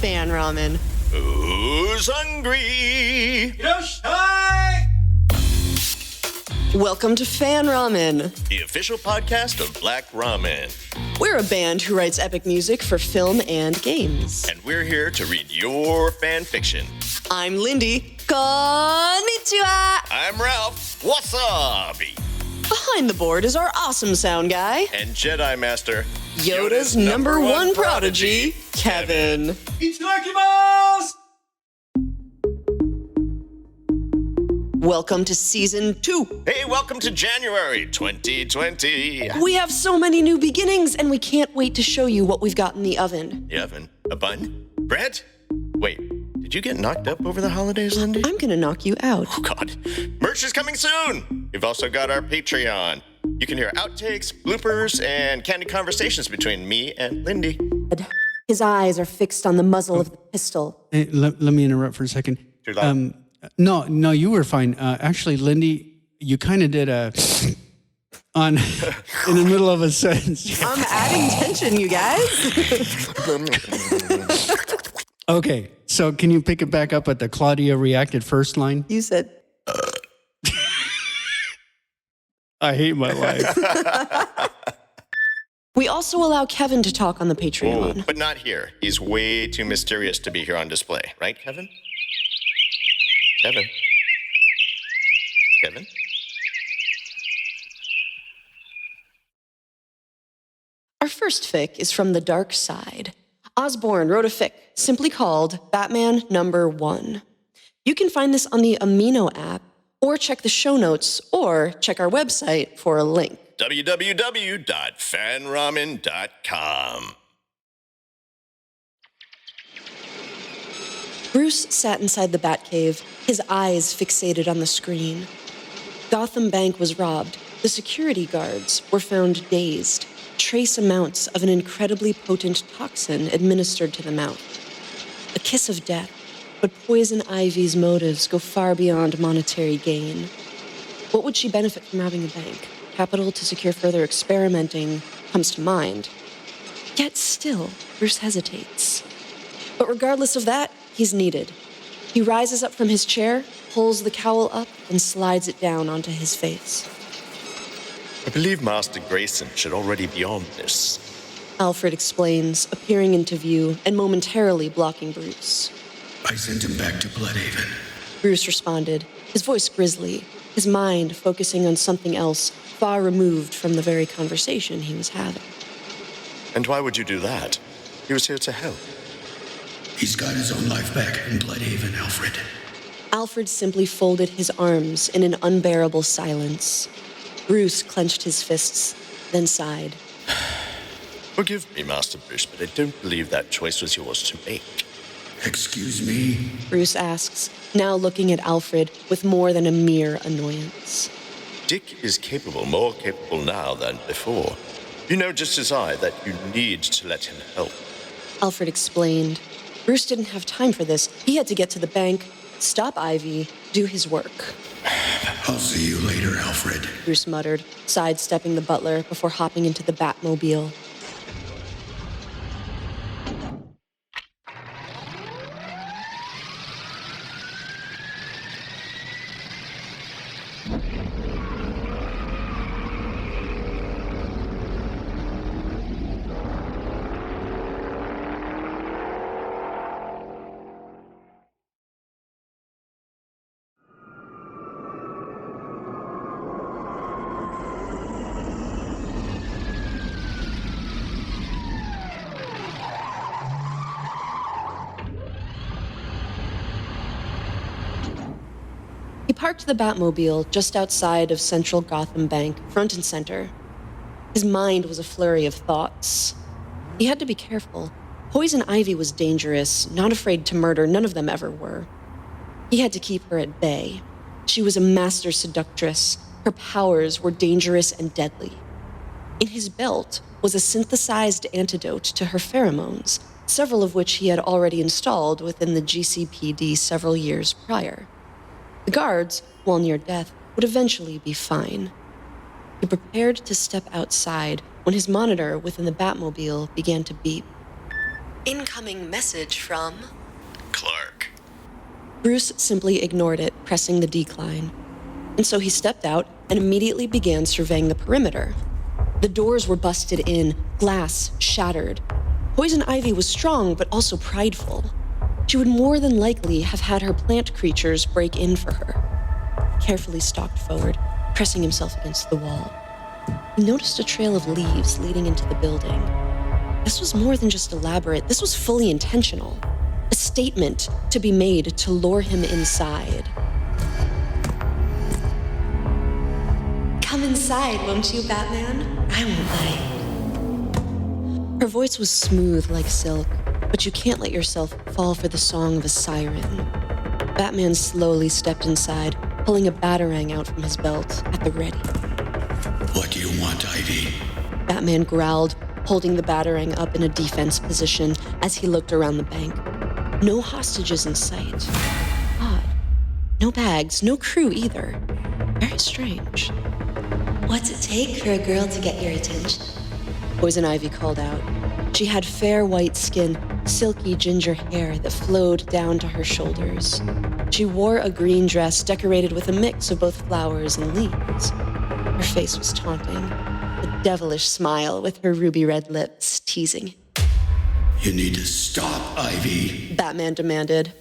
Fan Ramen. Who's hungry? Welcome to Fan Ramen. The official podcast of Black Ramen. We're a band who writes epic music for film and games. And we're here to read your fan fiction. I'm Lindy. Konnichiwa! I'm Ralph. Wasabi. Behind the board is our awesome sound guy. And Jedi Master. Yoda's number one prodigy, Kevin. Itadakimasu! Welcome to Season 2. Hey, welcome to January 2020. We have so many new beginnings, and we can't wait to show you what we've got in the oven. The oven? A bun? Bread? Wait, did you get knocked up over the holidays, Lindy? I'm gonna knock you out. Oh, God. Merch is coming soon. We've also got our Patreon. You can hear outtakes, bloopers, and candid conversations between me and Lindy. His eyes are fixed on the muzzle of the pistol. Hey, let me interrupt for a second. Too loud. No, you were fine. Actually, Lindy, you kind of did a in the middle of a sentence. I'm adding tension, you guys. Okay, so can you pick it back up at the Claudia reacted first line? You said... I hate my life. We also allow Kevin to talk on the Patreon. Oh, but not here. He's way too mysterious to be here on display. Right, Kevin? Kevin? Kevin? Our first fic is from the dark side. Osborne wrote a fic simply called Batman Number 1. You can find this on the Amino app, or check the show notes, or check our website for a link. www.fanramen.com. Bruce sat inside the Batcave, his eyes fixated on the screen. Gotham Bank was robbed. The security guards were found dazed. Trace amounts of an incredibly potent toxin administered to the mouth. A kiss of death, but Poison Ivy's motives go far beyond monetary gain. What would she benefit from robbing a bank? Capital to secure further experimenting comes to mind. Yet still, Bruce hesitates. But regardless of that, he's needed. He rises up from his chair, pulls the cowl up, and slides it down onto his face. I believe Master Grayson should already be on this. Alfred explains, appearing into view and momentarily blocking Bruce. I sent him back to Bloodhaven. Bruce responded, his voice grisly, his mind focusing on something else far removed from the very conversation he was having. And why would you do that? He was here to help. He's got his own life back in Bloodhaven, Alfred. Alfred simply folded his arms in an unbearable silence. Bruce clenched his fists, then sighed. Forgive me, Master Bruce, but I don't believe that choice was yours to make. Excuse me? Bruce asks, now looking at Alfred with more than a mere annoyance. Dick is more capable now than before. You know just as I that you need to let him help. Alfred explained. Bruce didn't have time for this. He had to get to the bank, stop Ivy, do his work. I'll see you later, Alfred. Bruce muttered, sidestepping the butler before hopping into the Batmobile. He parked the Batmobile just outside of Central Gotham Bank, front and center. His mind was a flurry of thoughts. He had to be careful. Poison Ivy was dangerous, not afraid to murder, none of them ever were. He had to keep her at bay. She was a master seductress. Her powers were dangerous and deadly. In his belt was a synthesized antidote to her pheromones, several of which he had already installed within the GCPD several years prior. The guards, while near death, would eventually be fine. He prepared to step outside when his monitor within the Batmobile began to beep. Incoming message from... Clark. Bruce simply ignored it, pressing the decline. And so he stepped out and immediately began surveying the perimeter. The doors were busted in, glass shattered. Poison Ivy was strong, but also prideful. She would more than likely have had her plant creatures break in for her. He carefully stalked forward, pressing himself against the wall. He noticed a trail of leaves leading into the building. This was more than just elaborate. This was fully intentional. A statement to be made to lure him inside. Come inside, won't you, Batman? I won't bite. Her voice was smooth like silk, but you can't let yourself fall for the song of a siren. Batman slowly stepped inside, pulling a batarang out from his belt at the ready. What do you want, Ivy? Batman growled, holding the batarang up in a defense position as he looked around the bank. No hostages in sight. Odd. No bags, no crew either. Very strange. What's it take for a girl to get your attention? Poison Ivy called out. She had fair white skin, silky ginger hair that flowed down to her shoulders. She wore a green dress decorated with a mix of both flowers and leaves. Her face was taunting, a devilish smile with her ruby red lips teasing. You need to stop, Ivy. Batman demanded.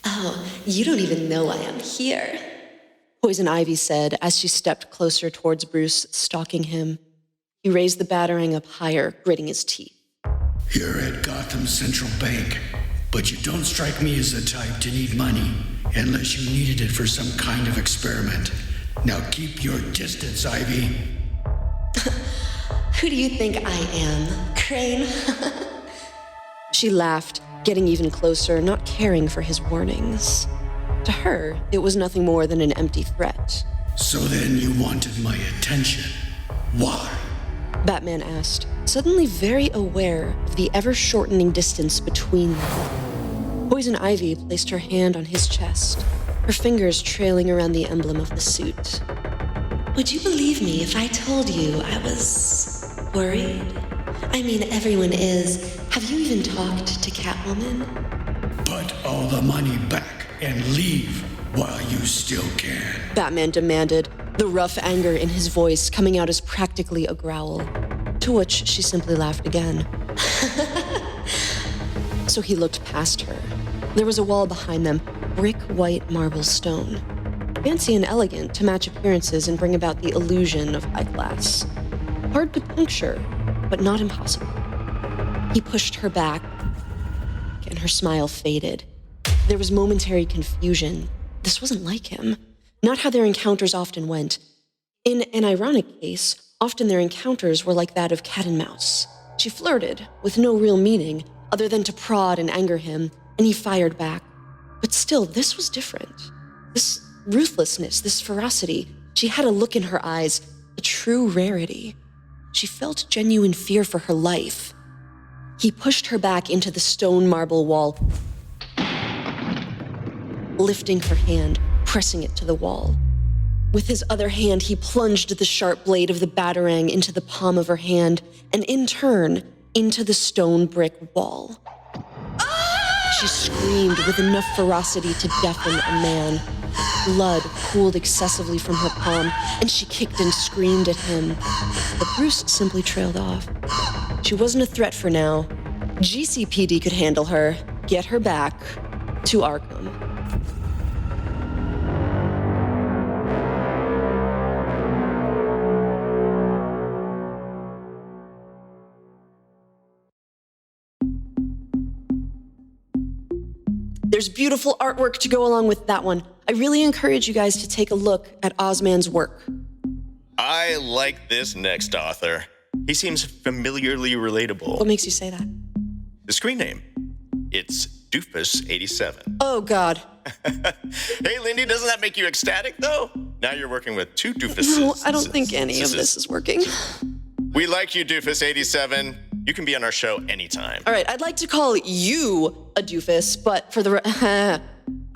Oh, you don't even know I am here. Poison Ivy said as she stepped closer towards Bruce, stalking him. He raised the batarang up higher, gritting his teeth. You're at Gotham Central Bank, but you don't strike me as the type to need money unless you needed it for some kind of experiment. Now keep your distance, Ivy. Who do you think I am, Crane? She laughed, getting even closer, not caring for his warnings. To her, it was nothing more than an empty threat. So then you wanted my attention. Why? Batman asked, suddenly very aware of the ever-shortening distance between them. Poison Ivy placed her hand on his chest, her fingers trailing around the emblem of the suit. Would you believe me if I told you I was worried? I mean, everyone is. Have you even talked to Catwoman? Put all the money back and leave while you still can. Batman demanded, the rough anger in his voice coming out as practically a growl, to which she simply laughed again. So he looked past her. There was a wall behind them, brick white marble stone. Fancy and elegant to match appearances and bring about the illusion of high class. Hard to puncture, but not impossible. He pushed her back, and her smile faded. There was momentary confusion. This wasn't like him. Not how their encounters often went. In an ironic case, often their encounters were like that of cat and mouse. She flirted, with no real meaning, other than to prod and anger him, and he fired back. But still, this was different. This ruthlessness, this ferocity, she had a look in her eyes, a true rarity. She felt genuine fear for her life. He pushed her back into the stone marble wall, lifting her hand, pressing it to the wall. With his other hand, he plunged the sharp blade of the batarang into the palm of her hand, and in turn, into the stone brick wall. She screamed with enough ferocity to deafen a man. Blood pooled excessively from her palm, and she kicked and screamed at him. But Bruce simply trailed off. She wasn't a threat for now. GCPD could handle her, get her back to Arkham. There's beautiful artwork to go along with that one. I really encourage you guys to take a look at Ozman's work. I like this next author. He seems familiarly relatable. What makes you say that? The screen name. It's Doofus87. Oh, God. Hey, Lindy, doesn't that make you ecstatic, though? Now you're working with two Doofuses. No, I don't think any of this is working. We like you, Doofus87. You can be on our show anytime. All right, I'd like to call you a doofus, but for the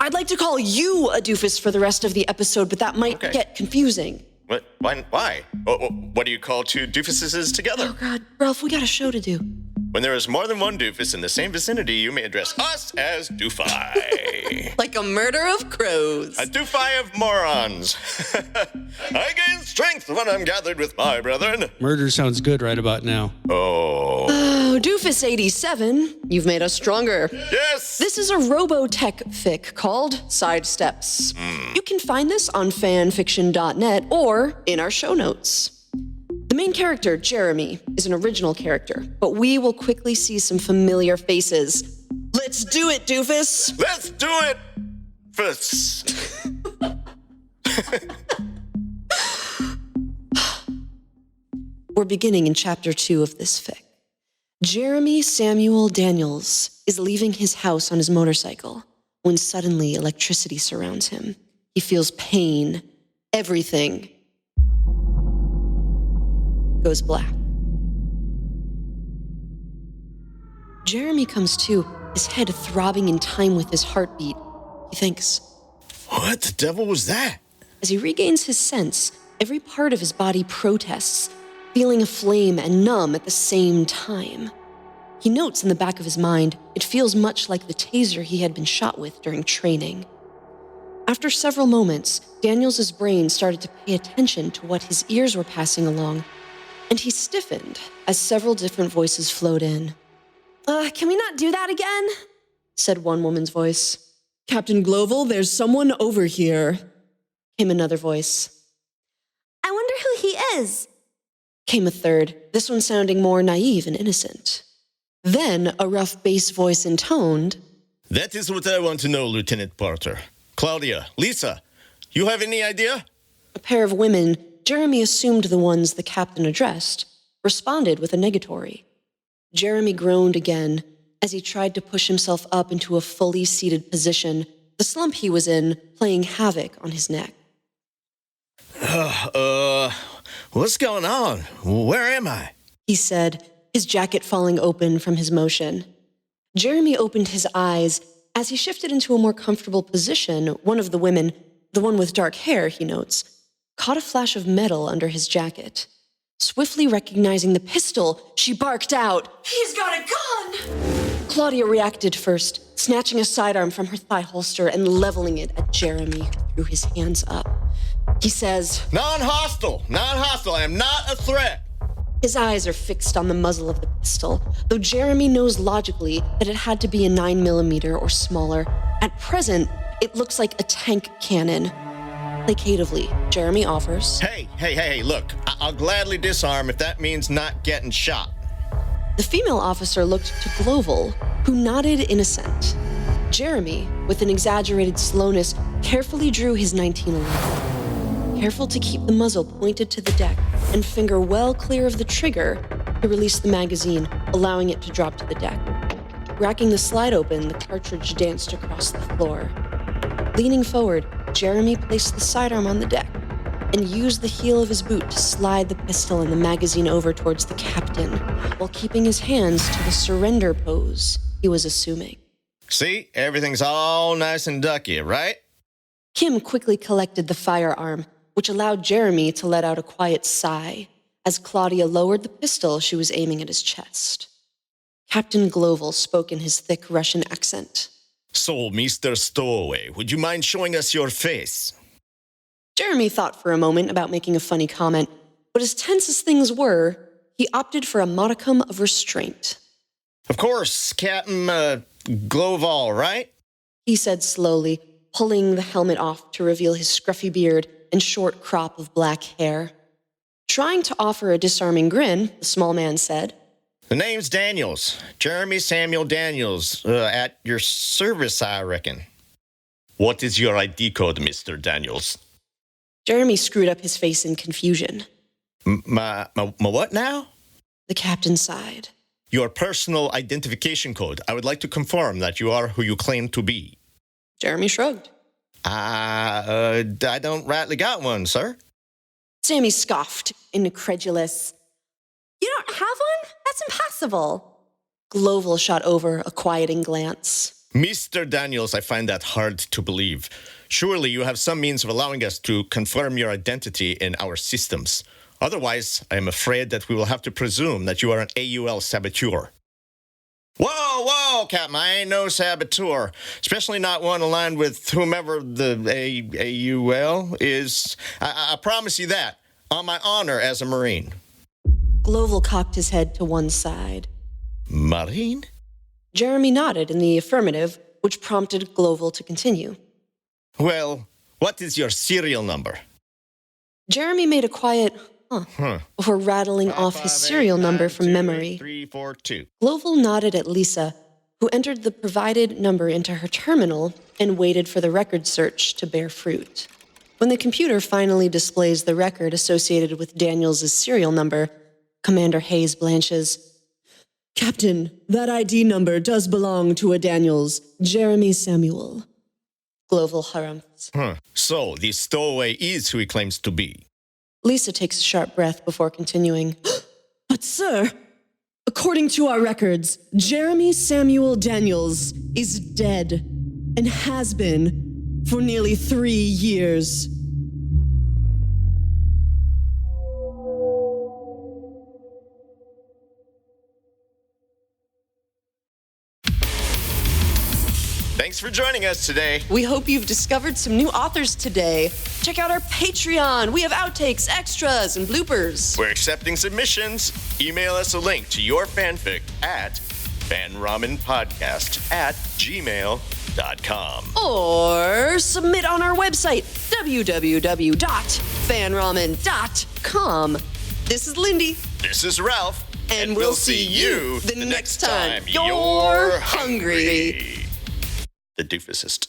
I'd like to call you a doofus for the rest of the episode, but that might get confusing. What? Why? What do you call two doofuses together? Oh, God, Ralph, we got a show to do. When there is more than one doofus in the same vicinity, you may address us as doofi. Like a murder of crows. A doofi of morons. I gain strength when I'm gathered with my brethren. Murder sounds good right about now. Oh. Oh, Doofus 87, you've made us stronger. Yes! This is a Robotech fic called Sidesteps. You can find this on fanfiction.net or in our show notes. The main character, Jeremy, is an original character, but we will quickly see some familiar faces. Let's do it, Doofus! Let's do it! First. We're beginning in chapter 2 of this fic. Jeremy Samuel Daniels is leaving his house on his motorcycle when suddenly electricity surrounds him. He feels pain. Everything goes black. Jeremy comes to, his head throbbing in time with his heartbeat. He thinks. What the devil was that? As he regains his sense, every part of his body protests, feeling aflame and numb at the same time. He notes in the back of his mind, it feels much like the taser he had been shot with during training. After several moments, Daniels' brain started to pay attention to what his ears were passing along, and he stiffened as several different voices flowed in. Can we not do that again? Said one woman's voice. Captain Gloval, there's someone over here, came another voice. I wonder who he is, came a third, this one sounding more naive and innocent. Then a rough bass voice intoned, That is what I want to know, Lieutenant Porter. Claudia, Lisa, you have any idea? A pair of women, Jeremy assumed the ones the captain addressed, responded with a negatory. Jeremy groaned again as he tried to push himself up into a fully seated position, the slump he was in playing havoc on his neck. What's going on? Where am I? He said, his jacket falling open from his motion. Jeremy opened his eyes. As he shifted into a more comfortable position, one of the women, the one with dark hair, he notes, caught a flash of metal under his jacket. Swiftly recognizing the pistol, she barked out, He's got a gun! Claudia reacted first, snatching a sidearm from her thigh holster and leveling it at Jeremy, who threw his hands up. He says, Non-hostile! Non-hostile! I am not a threat! His eyes are fixed on the muzzle of the pistol, though Jeremy knows logically that it had to be a 9mm or smaller. At present, it looks like a tank cannon. Placatively, Jeremy offers, Hey, look, I'll gladly disarm if that means not getting shot. The female officer looked to Gloval, who nodded in assent. Jeremy, with an exaggerated slowness, carefully drew his 1911. Careful to keep the muzzle pointed to the deck and finger well clear of the trigger, he released the magazine, allowing it to drop to the deck. Racking the slide open, the cartridge danced across the floor. Leaning forward, Jeremy placed the sidearm on the deck and used the heel of his boot to slide the pistol and the magazine over towards the captain while keeping his hands to the surrender pose he was assuming. See, everything's all nice and ducky, right? Kim quickly collected the firearm, which allowed Jeremy to let out a quiet sigh as Claudia lowered the pistol she was aiming at his chest. Captain Gloval spoke in his thick Russian accent. So, Mr. Stowaway, would you mind showing us your face? Jeremy thought for a moment about making a funny comment, but as tense as things were, he opted for a modicum of restraint. Of course, Captain, Gloval, right? He said slowly, pulling the helmet off to reveal his scruffy beard and short crop of black hair. Trying to offer a disarming grin, the small man said, The name's Daniels. Jeremy Samuel Daniels. At your service, I reckon. What is your ID code, Mr. Daniels? Jeremy screwed up his face in confusion. My what now? The captain sighed. Your personal identification code. I would like to confirm that you are who you claim to be. Jeremy shrugged. I don't rightly got one, sir. Sammy scoffed, incredulous. You don't have one? That's impossible. Gloval shot over a quieting glance. Mr. Daniels, I find that hard to believe. Surely you have some means of allowing us to confirm your identity in our systems. Otherwise, I am afraid that we will have to presume that you are an AUL saboteur. Whoa, Captain, I ain't no saboteur, especially not one aligned with whomever the AUL is. I promise you that, on my honor as a Marine. Gloval cocked his head to one side. Marine? Jeremy nodded in the affirmative, which prompted Gloval to continue. Well, what is your serial number? Jeremy made a quiet before rattling off his serial number from memory. 342. Gloval nodded at Lisa, who entered the provided number into her terminal and waited for the record search to bear fruit. When the computer finally displays the record associated with Daniels' serial number, Commander Hayes blanches. Captain, that ID number does belong to a Daniels, Jeremy Samuel. Gloval harumphs. So, the stowaway is who he claims to be. Lisa takes a sharp breath before continuing. But sir, according to our records, Jeremy Samuel Daniels is dead and has been for nearly 3 years. Thanks for joining us today. We hope you've discovered some new authors today. Check out our Patreon. We have outtakes, extras, and bloopers. We're accepting submissions. Email us a link to your fanfic at fanramenpodcast@gmail.com. Or submit on our website, www.fanramen.com. This is Lindy. This is Ralph. And we'll see you the next time you're hungry. The doofusist.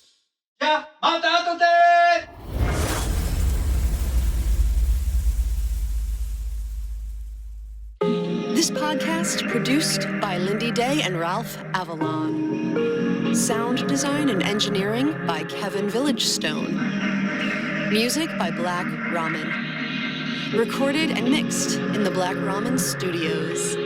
This podcast produced by Lindy Day and Ralph Avalon. Sound design and engineering by Kevin Villagestone. Music by Black Ramen. Recorded and mixed in the Black Ramen Studios.